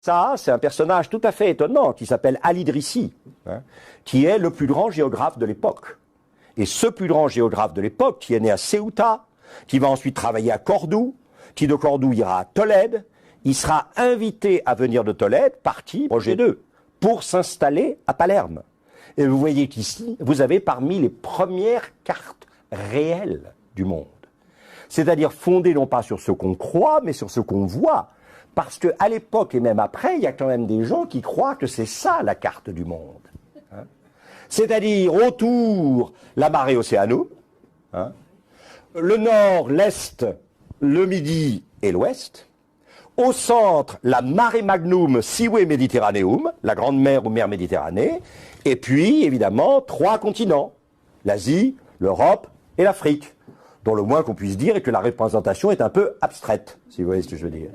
Ça, c'est un personnage tout à fait étonnant qui s'appelle Al-Idrissi, hein, qui est le plus grand géographe de l'époque. Et ce plus grand géographe de l'époque, qui est né à Ceuta, qui va ensuite travailler à Cordoue, qui de Cordoue ira à Tolède, il sera invité à venir de Tolède, parti, Roger II, pour s'installer à Palerme. Et vous voyez qu'ici, vous avez parmi les premières cartes réelles du monde. C'est-à-dire fondées non pas sur ce qu'on croit, mais sur ce qu'on voit. Parce qu'à l'époque et même après, il y a quand même des gens qui croient que c'est ça la carte du monde. Hein, c'est-à-dire autour, la marée océano, hein, le nord, l'est, le midi et l'ouest. Au centre, la mare magnum sive Mediterraneum, la grande mer ou mer Méditerranée. Et puis, évidemment, 3 continents, l'Asie, l'Europe et l'Afrique, dont le moins qu'on puisse dire est que la représentation est un peu abstraite, si vous voyez ce que je veux dire.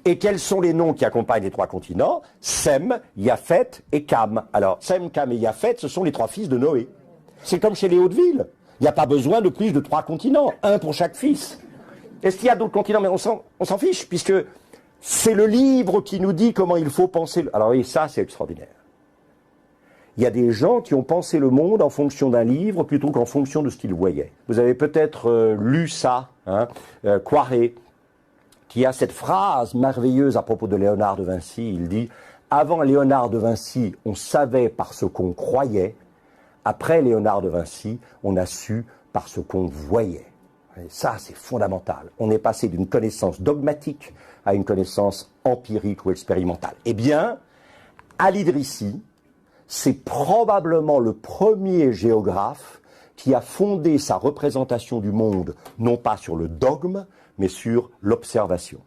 Et quels sont les noms qui accompagnent les 3 continents? Sem, Yafet et Cam. Alors, Sem, Cam et Yafet, ce sont les 3 fils de Noé. C'est comme chez les Hautes-Villes. Il n'y a pas besoin de plus de 3 continents, un pour chaque fils. Est-ce qu'il y a d'autres continents? Mais on s'en fiche, puisque c'est le livre qui nous dit comment il faut penser. Alors oui, ça, c'est extraordinaire. Il y a des gens qui ont pensé le monde en fonction d'un livre plutôt qu'en fonction de ce qu'ils voyaient. Vous avez peut-être lu ça, hein, Coiré, qui a cette phrase merveilleuse à propos de Léonard de Vinci. Il dit « Avant Léonard de Vinci, on savait par ce qu'on croyait. Après Léonard de Vinci, on a su par ce qu'on voyait. » Et ça, c'est fondamental. On est passé d'une connaissance dogmatique à une connaissance empirique ou expérimentale. Eh bien, Al-Idrissi, c'est probablement le premier géographe qui a fondé sa représentation du monde, non pas sur le dogme, mais sur l'observation.